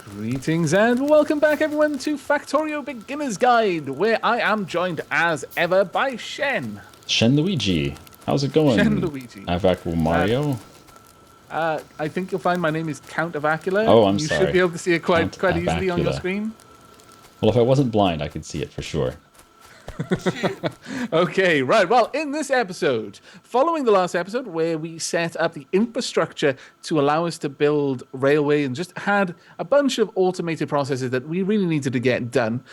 Greetings and welcome back, everyone, to Factorio Beginner's Guide, where I am joined as ever by Shen. Luigi. How's it going? Shen Luigi. Aavak Mario? I think you'll find my name is Count Avacula. Oh, I'm you sorry. You should be able to see it quite easily on your screen. Well, if I wasn't blind, I could see it for sure. Okay, right. Well, in this episode, following the last episode where we set up the infrastructure to allow us to build railway and just had a bunch of automated processes that we really needed to get done,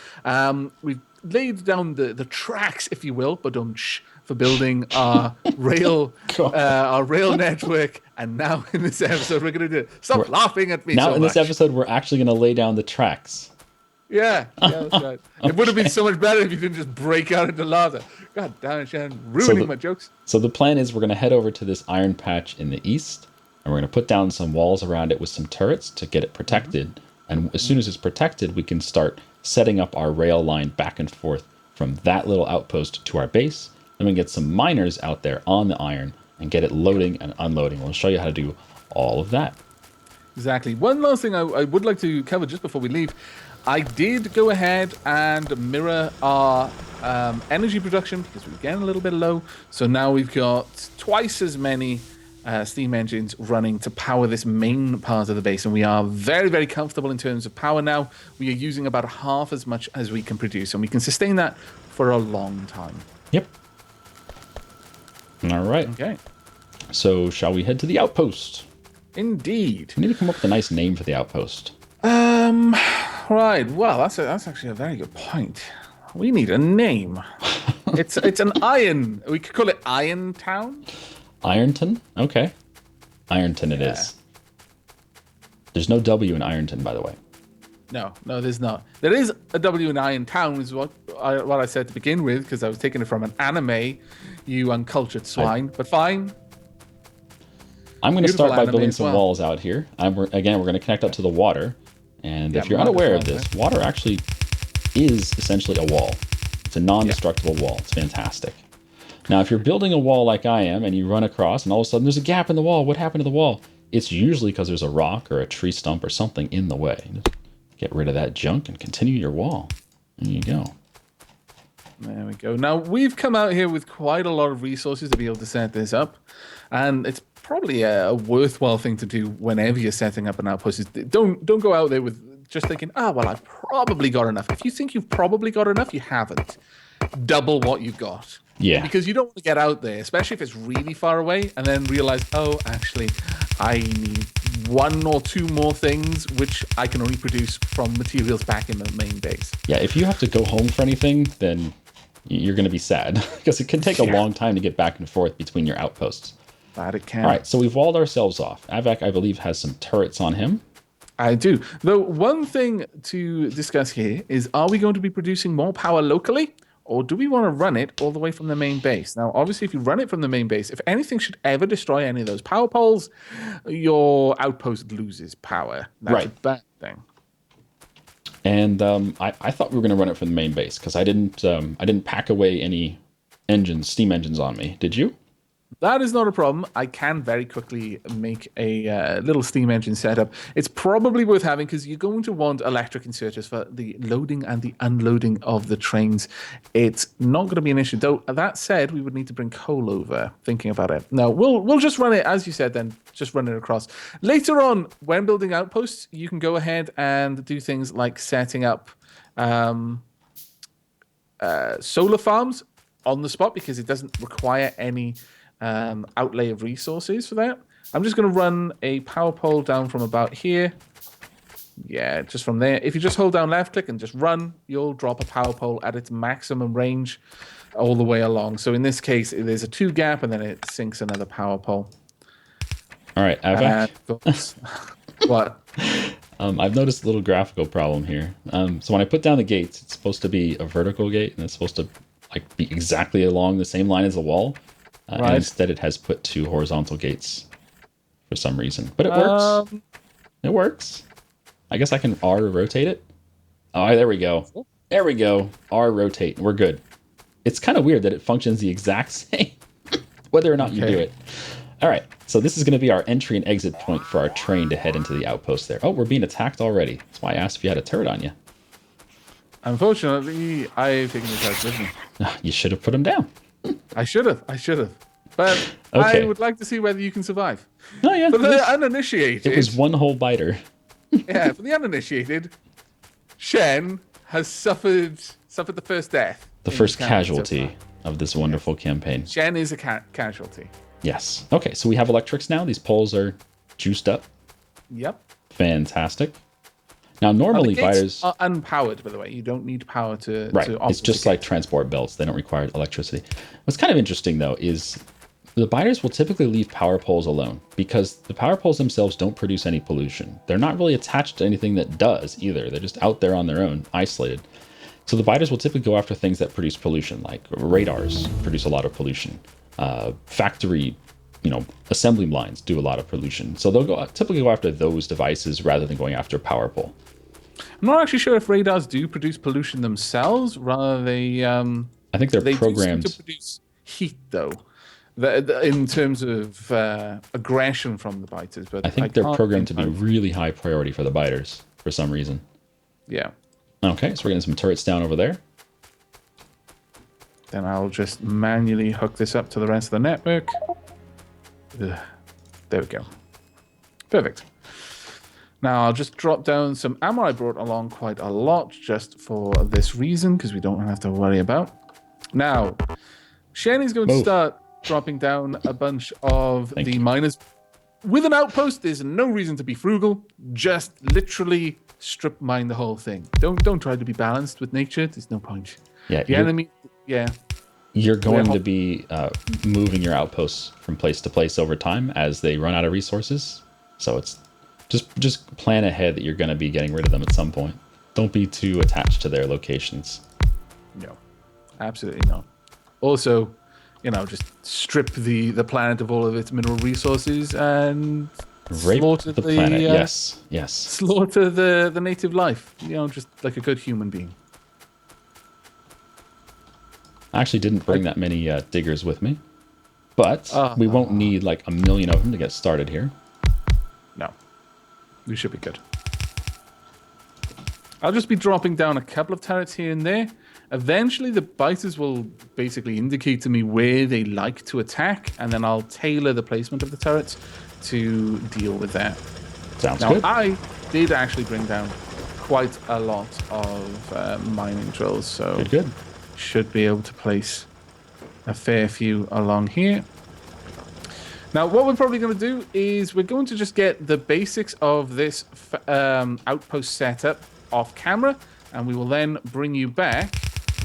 we've laid down the tracks, if you will, for building our rail network. And now in this episode, we're going to do it. Stop laughing at me. Now so in much. This episode, we're actually going to lay down the tracks. Yeah, that's right. It would have been so much better if you didn't just break out into laughter. God damn it, Shannon, ruining my jokes. So the plan is we're going to head over to this iron patch in the east, and we're going to put down some walls around it with some turrets to get it protected. Mm-hmm. And as soon as it's protected, we can start setting up our rail line back and forth from that little outpost to our base. Then we can get some miners out there on the iron and get it loading and unloading. We'll show you how to do all of that. Exactly. One last thing I would like to cover just before we leave. I did go ahead and mirror our energy production because we were getting a little bit low. So now we've got twice as many steam engines running to power this main part of the base. And we are very, very comfortable in terms of power now. We are using about half as much as we can produce. And we can sustain that for a long time. Yep. All right. Okay. So shall we head to the outpost? Indeed. We need to come up with a nice name for the outpost. Right. Well, that's actually a very good point. We need a name. It's an iron. We could call it Iron Town. Ironton? Okay. Ironton it is. There's no W in Ironton, by the way. No, there's not. There is a W in Iron Town, is what I said to begin with, because I was taking it from an anime, you uncultured swine. But fine. I'm going to start by building some walls out here. We're going to connect up to the water. And if you're unaware of this, water actually is essentially a wall. It's a non-destructible wall. It's fantastic. Now, if you're building a wall like I am and you run across and all of a sudden there's a gap in the wall, what happened to the wall? It's usually because there's a rock or a tree stump or something in the way. Just get rid of that junk and continue your wall. There you go. There we go. Now, we've come out here with quite a lot of resources to be able to set this up. And it's probably a worthwhile thing to do whenever you're setting up an outpost. Is don't go out there with just thinking, well, I've probably got enough. If you think you've probably got enough, you haven't. Double what you've got. Yeah. Because you don't want to get out there, especially if it's really far away, and then realize, actually, I need one or two more things, which I can only produce from materials back in the main base. Yeah, if you have to go home for anything, then you're going to be sad because it can take a long time to get back and forth between your outposts. That it can. All right, so we've walled ourselves off. Aavak, I believe, has some turrets on him. I do. Though one thing to discuss here is, are we going to be producing more power locally, or do we want to run it all the way from the main base? Now, obviously, if you run it from the main base, if anything should ever destroy any of those power poles, your outpost loses power. That's a bad thing. And I thought we were going to run it from the main base because I didn't pack away any steam engines on me. Did you? That is not a problem. I can very quickly make a little steam engine setup. It's probably worth having because you're going to want electric inserters for the loading and the unloading of the trains. It's not going to be an issue. Though, that said, we would need to bring coal over, thinking about it. No, we'll just run it, as you said, then just run it across. Later on, when building outposts, you can go ahead and do things like setting up solar farms on the spot because it doesn't require any outlay of resources for that. I'm just going to run a power pole down from about here. Yeah, just from there. If you just hold down left click and just run, you'll drop a power pole at its maximum range all the way along. So in this case, there's a 2 gap and then it sinks another power pole. All right, Aavak. What? I've noticed a little graphical problem here. So when I put down the gates, it's supposed to be a vertical gate and it's supposed to be exactly along the same line as the wall. And instead, it has put 2 horizontal gates for some reason. But it works. It works. I guess I can R rotate it. Oh, there we go. There we go. R rotate. We're good. It's kind of weird that it functions the exact same, whether or not you do it. All right, so this is going to be our entry and exit point for our train to head into the outpost there. Oh, we're being attacked already. That's why I asked if you had a turret on you. Unfortunately, I've taken the turrets with me. You should have put them down. I should have. But okay. I would like to see whether you can survive. Oh, yeah. For the uninitiated... It was one whole biter. Yeah, for the uninitiated, Shen has suffered the first death. The first casualty of this wonderful campaign. Shen is a casualty. Yes. Okay, so we have electrics now. These poles are juiced up. Yep. Fantastic. Now, normally biters are unpowered, by the way. You don't need power to It's just like transport belts. They don't require electricity. What's kind of interesting, though, is the biters will typically leave power poles alone because the power poles themselves don't produce any pollution. They're not really attached to anything that does either. They're just out there on their own, isolated. So the biters will typically go after things that produce pollution, like radars produce a lot of pollution. Factory, assembly lines do a lot of pollution. So they'll typically go after those devices rather than going after power pole. I'm not actually sure if radars do produce pollution themselves. Rather, I think they're programmed to produce heat, though, in terms of aggression from the biters. But I think they're programmed to be really high priority for the biters for some reason. Yeah. Okay, so we're getting some turrets down over there. Then I'll just manually hook this up to the rest of the network. Ugh. There we go. Perfect. Now I'll just drop down some ammo I brought along quite a lot just for this reason, because we don't have to worry about. Now, Shenny's going to start dropping down a bunch of the miners. With an outpost, there's no reason to be frugal. Just literally strip mine the whole thing. Don't try to be balanced with nature. There's no point. Yeah, the enemy. Yeah. You're going to be moving your outposts from place to place over time as they run out of resources. So it's just plan ahead that you're going to be getting rid of them at some point. Don't be too attached to their locations. No, absolutely not. Also, just strip the planet of all of its mineral resources and slaughter the planet. Yes. Slaughter the native life. Just like a good human being. I actually didn't bring that many diggers with me, but we won't need like 1 million of them to get started here. No, we should be good. I'll just be dropping down a couple of turrets here and there. Eventually, the biters will basically indicate to me where they like to attack, and then I'll tailor the placement of the turrets to deal with that. Sounds good. I did actually bring down quite a lot of mining drills, so good. Should be able to place a fair few along here. Now, what we're probably going to do is we're going to just get the basics of this outpost setup off camera, and we will then bring you back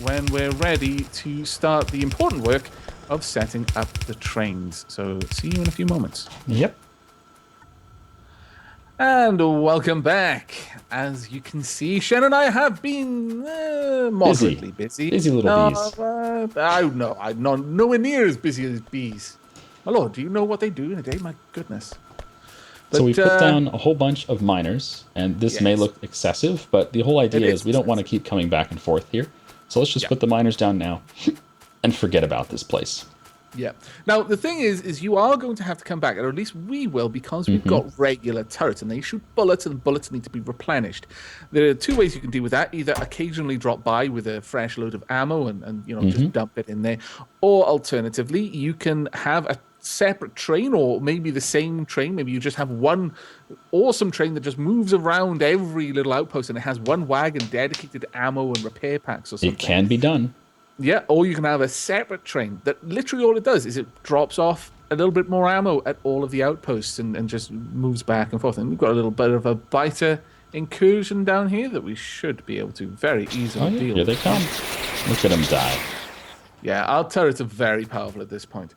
when we're ready to start the important work of setting up the trains. So see you in a few moments. Yep. And welcome back. As you can see, Shen and I have been moderately busy. Busy little bees. I'm not nowhere near as busy as bees. My lord, do you know what they do in a day? My goodness. But, so we put down a whole bunch of miners, and this may look excessive, but the whole idea is we don't want to keep coming back and forth here. So let's just put the miners down now and forget about this place. Yeah. Now, the thing is you are going to have to come back, or at least we will, because we've got regular turrets, and they shoot bullets, and bullets need to be replenished. There are two ways you can deal with that. Either occasionally drop by with a fresh load of ammo and just dump it in there. Or alternatively, you can have a separate train, or maybe the same train. Maybe you just have one awesome train that just moves around every little outpost, and it has one wagon dedicated to ammo and repair packs or something. It can be done. Yeah, or you can have a separate train that literally all it does is it drops off a little bit more ammo at all of the outposts and just moves back and forth. And we've got a little bit of a biter incursion down here that we should be able to very easily deal with. Here they come. Look at them die. Yeah, our turrets are very powerful at this point.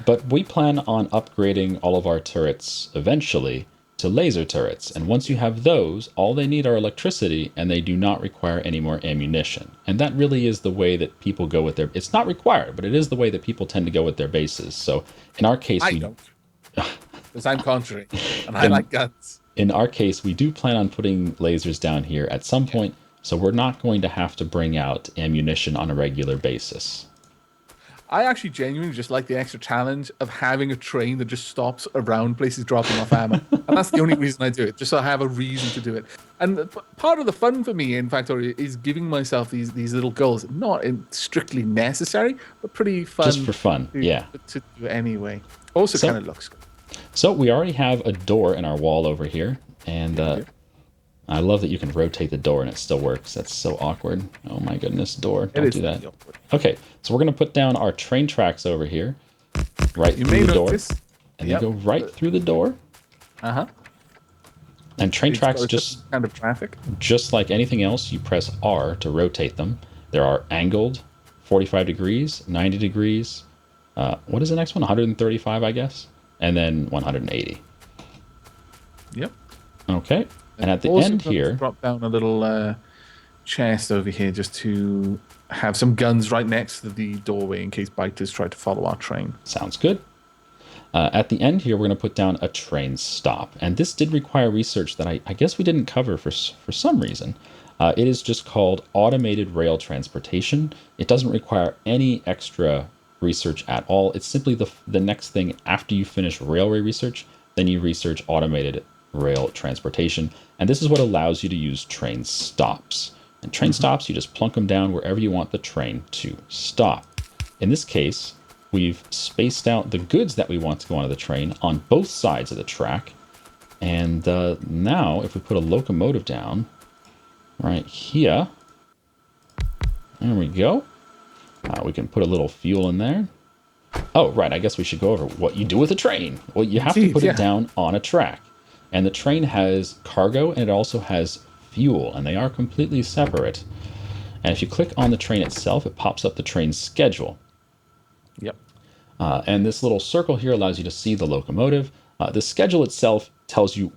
But we plan on upgrading all of our turrets eventually to laser turrets. And once you have those, all they need are electricity, and they do not require any more ammunition. And that really is the way that people go with their... It's not required, but it is the way that people tend to go with their bases. So in our case... I don't. Because I'm contrary, and I like guns. In our case, we do plan on putting lasers down here at some point, so we're not going to have to bring out ammunition on a regular basis. I actually genuinely just like the extra challenge of having a train that just stops around places dropping off ammo. And that's the only reason I do it, just so I have a reason to do it. And part of the fun for me in Factorio is giving myself these little goals, not strictly necessary, but pretty fun. Just for fun, yeah. To do anyway. Also kind of looks good. So we already have a door in our wall over here, and I love that you can rotate the door and it still works. That's so awkward. Oh my goodness, door. Don't do that. Okay, so we're going to put down our train tracks over here, right through the door. And you go right through the door. Uh-huh. And train tracks just kind of traffic. Just like anything else, you press R to rotate them. There are angled, 45 degrees, 90 degrees. What is the next one? 135, I guess. And then 180. Yep. Okay. And at the end here, drop down a little chest over here just to have some guns right next to the doorway in case biters try to follow our train. Sounds good. At the end here, we're going to put down a train stop. And this did require research that I guess we didn't cover for some reason. It is just called automated rail transportation. It doesn't require any extra research at all. It's simply the next thing after you finish railway research, then you research automated rail transportation. And this is what allows you to use train stops. And train stops, you just plunk them down wherever you want the train to stop. In this case, we've spaced out the goods that we want to go onto the train on both sides of the track. And now, if we put a locomotive down right here, there we go. We can put a little fuel in there. Oh, right, I guess we should go over what you do with a train. Well, you have to put it down on a track. And the train has cargo, and it also has fuel, and they are completely separate. And if you click on the train itself, it pops up the train's schedule. Yep. And this little circle here allows you to see the locomotive. The schedule itself tells you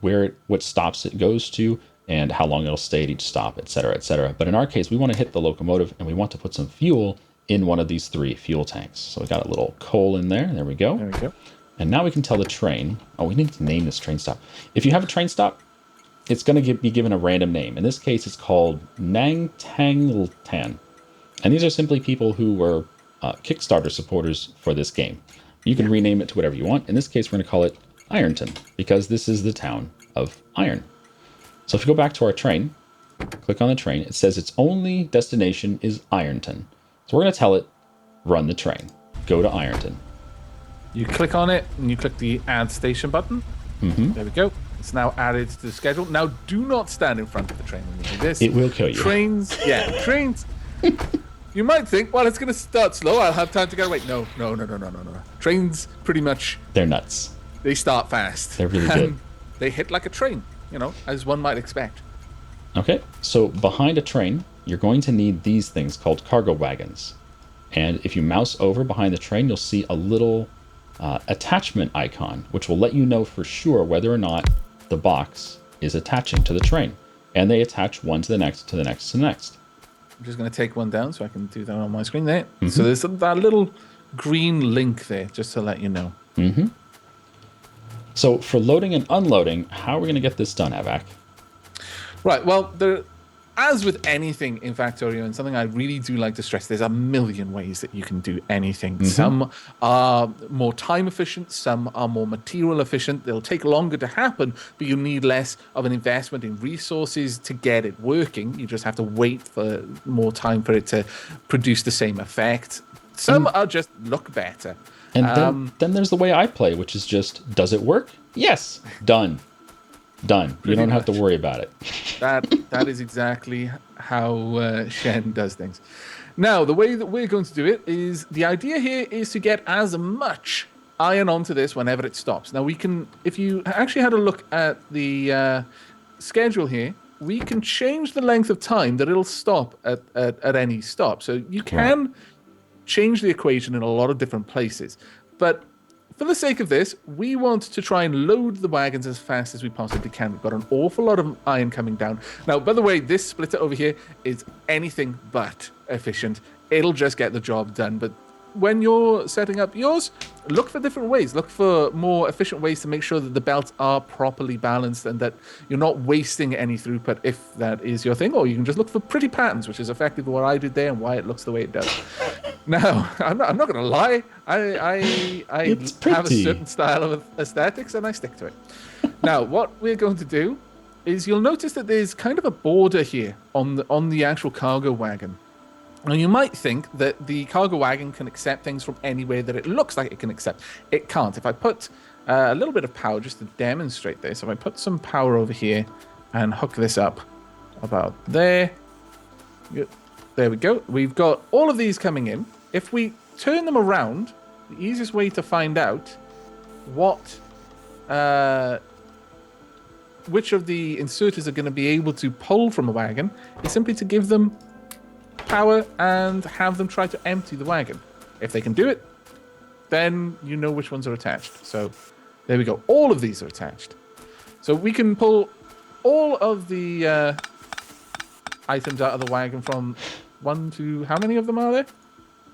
what stops it goes to and how long it'll stay at each stop, etc., etc. But in our case, we want to hit the locomotive, and we want to put some fuel in one of these 3 fuel tanks. So we got a little coal in there. There we go. There we go. And now we can tell the train. Oh, we need to name this train stop. If you have a train stop, it's going to be given a random name. In this case, it's called Nang Tang Tan. And these are simply people who were Kickstarter supporters for this game. You can rename it to whatever you want. In this case, we're going to call it Ironton, because this is the town of Iron. So if you go back to our train, click on the train, it says its only destination is Ironton. So we're going to tell it, run the train. Go to Ironton. You click on it, and you click the Add Station button. There we go. It's now added to the schedule. Now, do not stand in front of the train when you do this. It will kill you. Trains. You might think, well, it's going to start slow. I'll have time to get away. No. Trains, pretty much. They're nuts. They start fast. They're really good. They hit like a train, as one might expect. Okay, so behind a train, you're going to need these things called cargo wagons. And if you mouse over behind the train, you'll see a little attachment icon, which will let you know for sure whether or not the box is attaching to the train. And they attach one to the next, to the next, to the next. I'm just going to take one down so I can do that on my screen there. So there's that little green link there, just to let you know. So for loading and unloading, how are we going to get this done, Aavak? Right, well, as with anything in Factorio, and something I really do like to stress, there's a million ways that you can do anything. Some are more time efficient, some are more material efficient. They'll take longer to happen, but you need less of an investment in resources to get it working. You just have to wait for more time for it to produce the same effect. Some are just look better. And then there's the way I play, which is just, does it work? Yes. Done. You don't have to worry about it. That is exactly how Shen does things. Now, the way that we're going to do it is, the idea here is to get as much iron onto this whenever it stops. Now, we can, if you actually had a look at the schedule here, we can change the length of time that it'll stop at any stop. So you can change the equation in a lot of different places. But for the sake of this, we want to try and load the wagons as fast as we possibly can. We've got an awful lot of iron coming down. Now, by the way, this splitter over here is anything but efficient. It'll just get the job done. But when you're setting up yours, look for different ways. Look for more efficient ways to make sure that the belts are properly balanced and that you're not wasting any throughput if that is your thing. Or you can just look for pretty patterns, which is effectively what I did there and why it looks the way it does. No, I'm not going to lie. I have a certain style of aesthetics, and I stick to it. Now, what we're going to do is you'll notice that there's kind of a border here on the actual cargo wagon. Now, you might think that the cargo wagon can accept things from anywhere that it looks like it can accept. It can't. If I put a little bit of power just to demonstrate this, if I put some power over here and hook this up about there, there we go. We've got all of these coming in. If we turn them around, the easiest way to find out which of the inserters are going to be able to pull from a wagon is simply to give them power and have them try to empty the wagon. If they can do it, then you know which ones are attached. So there we go. All of these are attached. So we can pull all of the items out of the wagon from 1 to... How many of them are there?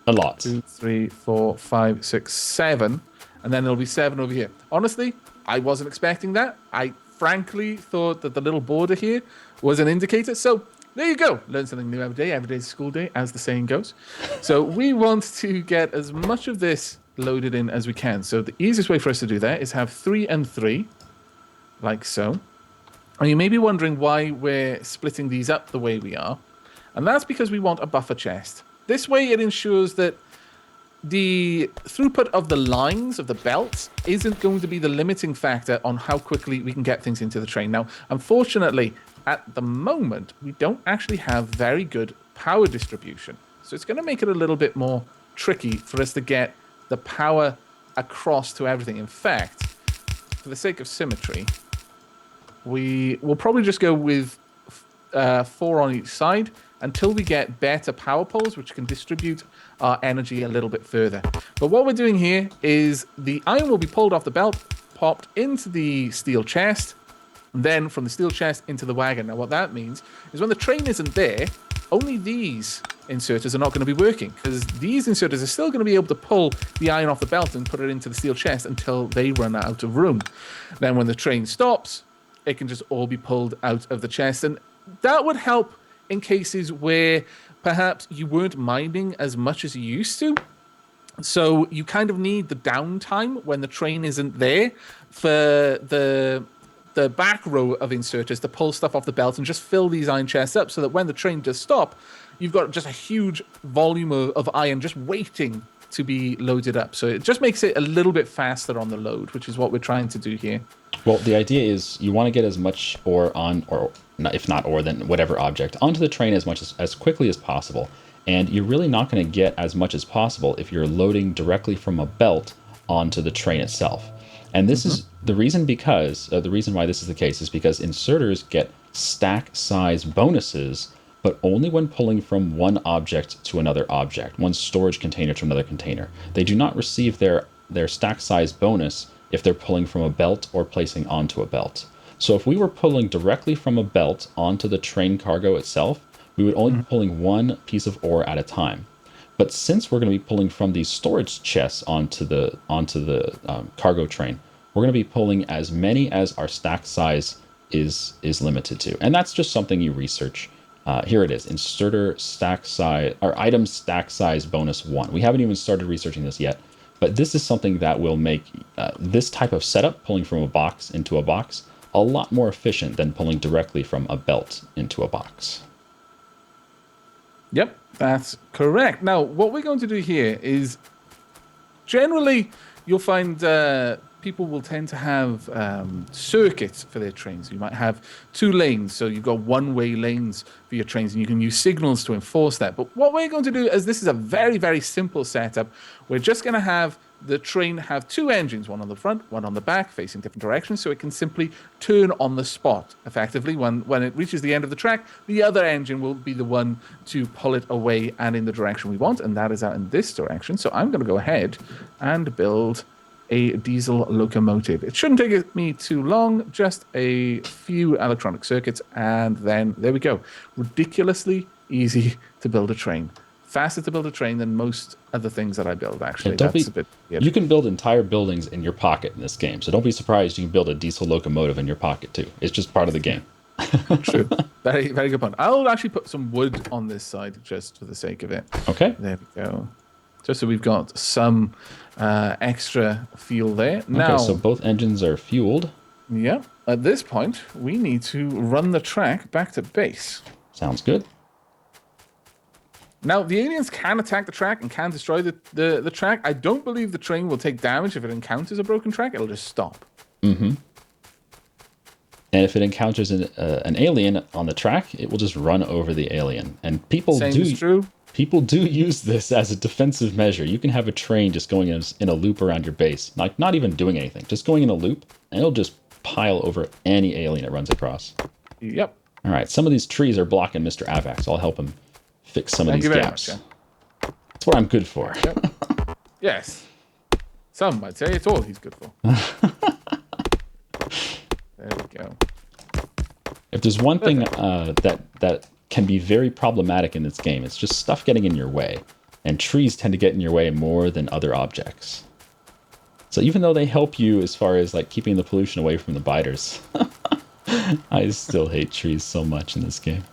A lot. 2, 3, 4, 5, 6, 7. And then there'll be 7 over here. Honestly, I wasn't expecting that. I frankly thought that the little border here was an indicator. So there you go. Learn something new every day. Every day's a school day, as the saying goes. So we want to get as much of this loaded in as we can. So the easiest way for us to do that is have 3 and 3, like so. And you may be wondering why we're splitting these up the way we are. And that's because we want a buffer chest. This way it ensures that the throughput of the lines of the belts isn't going to be the limiting factor on how quickly we can get things into the train. Now, unfortunately, at the moment, we don't actually have very good power distribution. So it's going to make it a little bit more tricky for us to get the power across to everything. In fact, for the sake of symmetry, we will probably just go with 4 on each side until we get better power poles, which can distribute our energy a little bit further. But what we're doing here is the iron will be pulled off the belt, popped into the steel chest, and then from the steel chest into the wagon. Now, what that means is when the train isn't there, only these inserters are not going to be working, because these inserters are still going to be able to pull the iron off the belt and put it into the steel chest until they run out of room. Then when the train stops, it can just all be pulled out of the chest. And that would help in cases where perhaps you weren't mining as much as you used to. So you kind of need the downtime when the train isn't there for the back row of inserters to pull stuff off the belt and just fill these iron chests up so that when the train does stop, you've got just a huge volume of iron just waiting to be loaded up. So it just makes it a little bit faster on the load, which is what we're trying to do here. Well, the idea is you want to get as much ore on, or if not ore, then whatever object, onto the train as quickly as possible. And you're really not going to get as much as possible if you're loading directly from a belt onto the train itself. And this is the reason why this is the case is because inserters get stack size bonuses, but only when pulling from one object to another object, one storage container to another container. They do not receive their stack size bonus if they're pulling from a belt or placing onto a belt. So if we were pulling directly from a belt onto the train cargo itself, we would only be pulling one piece of ore at a time. But since we're going to be pulling from these storage chests onto the cargo train, we're going to be pulling as many as our stack size is limited to. And that's just something you research. Here it is, inserter stack size, or item stack size bonus 1. We haven't even started researching this yet, but this is something that will make this type of setup, pulling from a box into a box, a lot more efficient than pulling directly from a belt into a box. Yep, that's correct. Now, what we're going to do here is generally you'll find people will tend to have circuits for their trains. You might have 2 lanes, so you've got one-way lanes for your trains, and you can use signals to enforce that. But what we're going to do, as this is a very, very simple setup, we're just going to have the train have 2 engines, one on the front, one on the back, facing different directions, so it can simply turn on the spot. Effectively, when it reaches the end of the track, the other engine will be the one to pull it away and in the direction we want, and that is out in this direction. So I'm going to go ahead and build a diesel locomotive. It shouldn't take me too long, just a few electronic circuits, and then there we go. Ridiculously easy to build a train. Faster to build a train than most of the things that I build, actually. That's a bit weird. You can build entire buildings in your pocket in this game, so don't be surprised you can build a diesel locomotive in your pocket too. It's just part of the game. True. Very, very good point. I'll actually put some wood on this side just for the sake of it. Okay. There we go. just so we've got some extra fuel there. Now, okay, so both engines are fueled. Yeah, at this point, we need to run the track back to base. Sounds good. Now, the aliens can attack the track and can destroy the track. I don't believe the train will take damage if it encounters a broken track. It'll just stop. Mm-hmm. And if it encounters an alien on the track, it will just run over the alien. And people People do use this as a defensive measure. You can have a train just going in a loop around your base, like not even doing anything, just going in a loop, and it'll just pile over any alien it runs across. Yep. All right, some of these trees are blocking Mr. Aavak, so I'll help him fix some of these gaps. That's what I'm good for. Yep. Yes. Some might say it's all he's good for. There we go. If there's one thing that can be very problematic in this game, it's just stuff getting in your way. And trees tend to get in your way more than other objects. So even though they help you as far as like keeping the pollution away from the biters, I still hate trees so much in this game.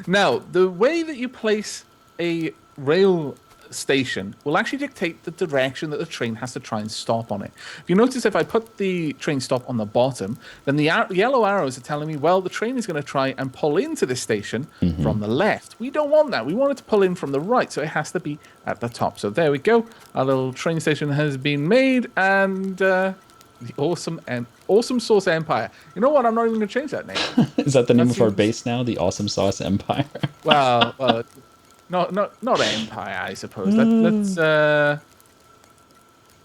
Now, the way that you place a rail station will actually dictate the direction that the train has to try and stop on it. If you notice, if I put the train stop on the bottom, then the yellow arrows are telling me, well, the train is going to try and pull into this station from the left. We don't want that. We want it to pull in from the right, so it has to be at the top. So there we go. Our little train station has been made, and the Awesome Sauce Empire. You know what? I'm not even going to change that name. Is that the name of our base now? The Awesome Sauce Empire? well, not Empire, I suppose. Let's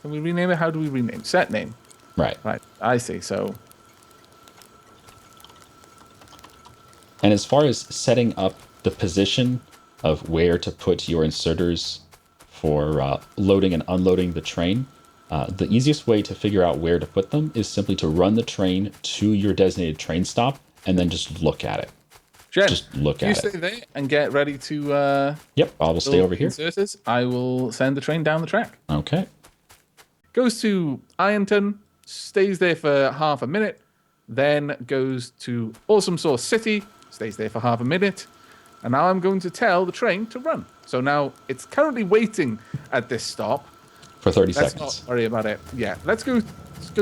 can we rename it? How do we rename? Set name. Right. I see. So, and as far as setting up the position of where to put your inserters for loading and unloading the train, the easiest way to figure out where to put them is simply to run the train to your designated train stop and then just look at it. Jen, just look at it. You stay there and get ready to... Yep, I will stay over here. Inserters. I will send the train down the track. Okay. Goes to Ironton, stays there for half a minute, then goes to Awesome Sauce City, stays there for half a minute, and now I'm going to tell the train to run. So now it's currently waiting at this stop. For 30 Let's seconds. Not worry about it. Yeah, let's go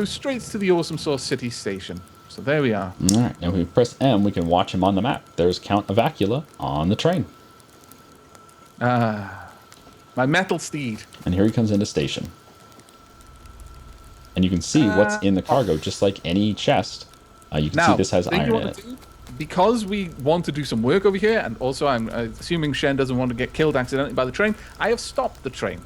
straight to the Awesome Sauce City station. So there we are. All right, now if we press M, we can watch him on the map. There's Count Avacula on the train. My metal steed. And here he comes into station. And you can see what's in the cargo, just like any chest. You can see this has iron in it. Because we want to do some work over here, and also I'm assuming Shen doesn't want to get killed accidentally by the train, I have stopped the train.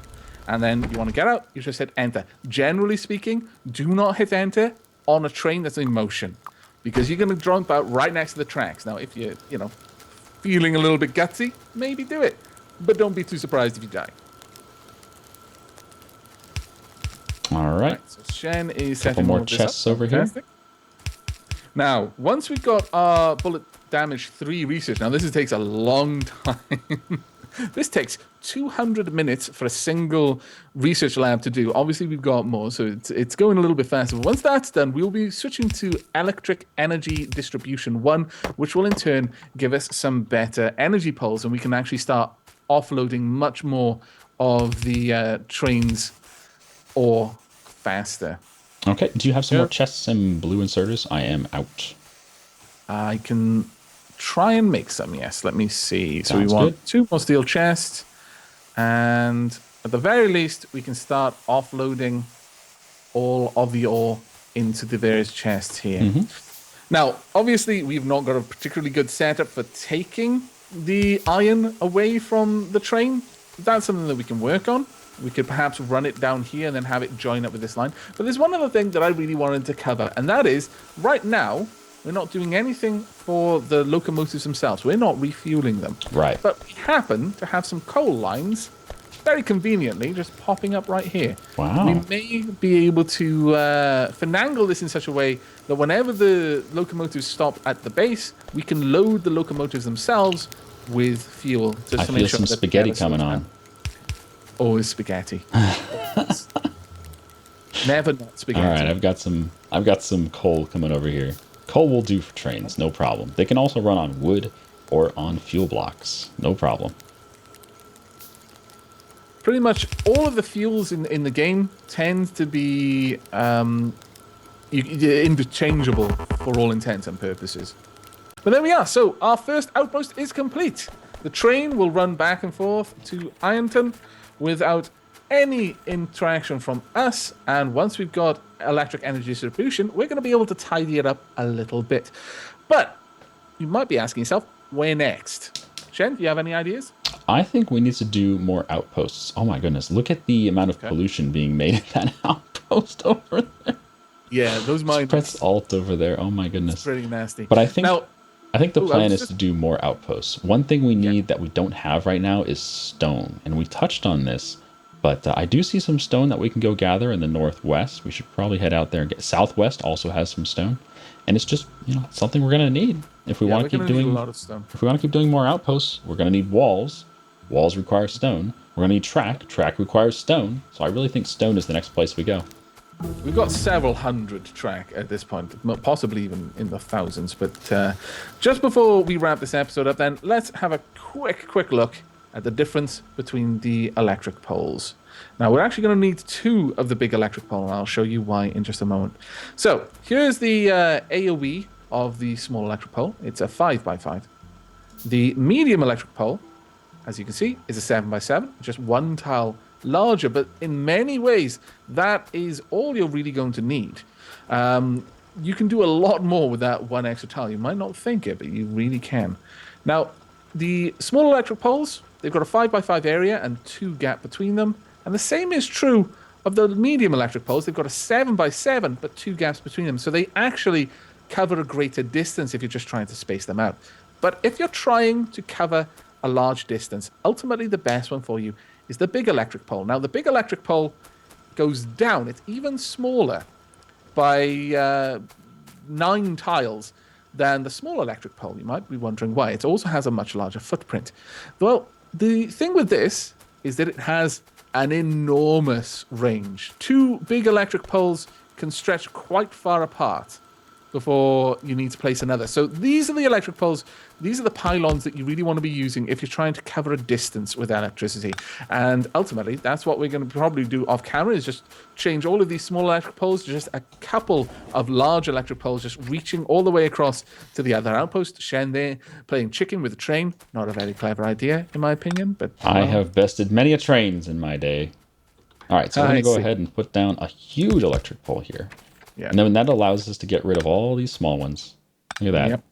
And then you want to get out, you just hit enter. Generally speaking, do not hit enter on a train that's in motion, because you're going to jump out right next to the tracks. Now, if you're, feeling a little bit gutsy, maybe do it. But don't be too surprised if you die. All right. So Shen is setting more chests over here. Now, once we've got our bullet damage 3 research, now this takes a long time. This takes 200 minutes for a single research lab to do. Obviously, we've got more, so it's going a little bit faster. But once that's done, we'll be switching to Electric Energy Distribution 1, which will in turn give us some better energy poles, and we can actually start offloading much more of the trains ore faster. Okay, do you have some more chests and blue inserters? I am out. I can try and make some, yes. Let me see. So Sounds we want good. 2 more steel chests, and at the very least, we can start offloading all of the ore into the various chests here. Now, obviously, we've not got a particularly good setup for taking the iron away from the train. That's something that we can work on. We could perhaps run it down here and then have it join up with this line. But there's one other thing that I really wanted to cover, and that is, right now, we're not doing anything for the locomotives themselves. We're not refueling them. Right. But we happen to have some coal lines, very conveniently, just popping up right here. Wow. We may be able to finagle this in such a way that whenever the locomotives stop at the base, we can load the locomotives themselves with fuel. Just I to feel make sure some that spaghetti coming on. Always spaghetti. Never not spaghetti. All right, I've got some coal coming over here. Coal will do for trains, no problem. They can also run on wood or on fuel blocks, no problem. pretty much all of the fuels in the game tend to be interchangeable for all intents and purposes. But there we are. So our first outpost is complete. The train will run back and forth to Ironton without any interaction from us. And once we've got electric energy distribution, we're going to be able to tidy it up a little bit. But you might be asking yourself, where next? Shen, do you have any ideas? I think we need to do more outposts. Oh my goodness, look at the amount of pollution being made at that outpost over there. Yeah, those mines. Press Alt over there. Oh my goodness. It's pretty nasty. But I think the plan is to do more outposts. One thing we need that we don't have right now is stone. And we touched on this, but I do see some stone that we can go gather in the northwest. We should probably head out there and get southwest also has some stone. And it's just, something we're going to need if we want to keep doing a lot of stone. If we want to keep doing more outposts, we're going to need walls. Walls require stone. We're going to need track. Track requires stone. So I really think stone is the next place we go. We've got several hundred track at this point, possibly even in the thousands. But just before we wrap this episode up, then, let's have a quick look at the difference between the electric poles. Now, we're actually going to need 2 of the big electric poles, and I'll show you why in just a moment. So, here's the AoE of the small electric pole. It's a 5x5. The medium electric pole, as you can see, is a 7x7, just 1 tile larger, but in many ways, that is all you're really going to need. You can do a lot more with that 1 extra tile. You might not think it, but you really can. Now, the small electric poles, they've got a 5x5 area and 2 gap between them. And the same is true of the medium electric poles. They've got a 7x7, but 2 gaps between them. So they actually cover a greater distance if you're just trying to space them out. But if you're trying to cover a large distance, ultimately the best one for you is the big electric pole. Now, the big electric pole goes down. It's even smaller by 9 tiles than the small electric pole. You might be wondering why. It also has a much larger footprint. Well, the thing with this is that it has an enormous range. 2 big electric poles can stretch quite far apart before you need to place another. So these are the electric poles. These are the pylons that you really want to be using if you're trying to cover a distance with electricity. And ultimately, that's what we're going to probably do off camera, is just change all of these small electric poles to just a couple of large electric poles, just reaching all the way across to the other outpost. Shen there playing chicken with a train. Not a very clever idea, in my opinion. But I have bested many a trains in my day. All right, so I'm going to go ahead and put down a huge electric pole here. Yeah. And then that allows us to get rid of all these small ones. Look at that. Yep.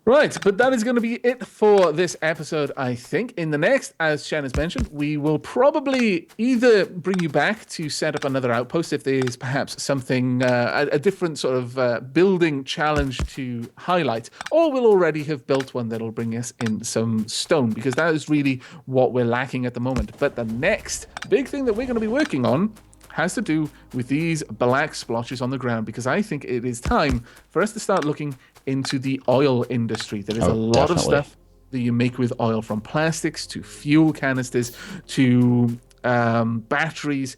Right, but that is going to be it for this episode, I think. In the next, as Shen has mentioned, we will probably either bring you back to set up another outpost if there is perhaps something, a different sort of building challenge to highlight, or we'll already have built one that'll bring us in some stone, because that is really what we're lacking at the moment. But the next big thing that we're going to be working on has to do with these black splotches on the ground, because I think it is time for us to start looking into the oil industry. There is a lot of stuff that you make with oil, from plastics to fuel canisters to batteries.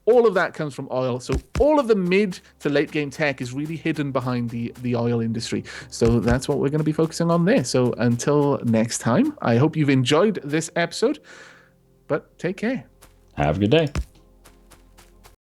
All of that comes from oil. So all of the mid to late game tech is really hidden behind the oil industry. So that's what we're going to be focusing on there. So until next time, I hope you've enjoyed this episode, but take care. Have a good day.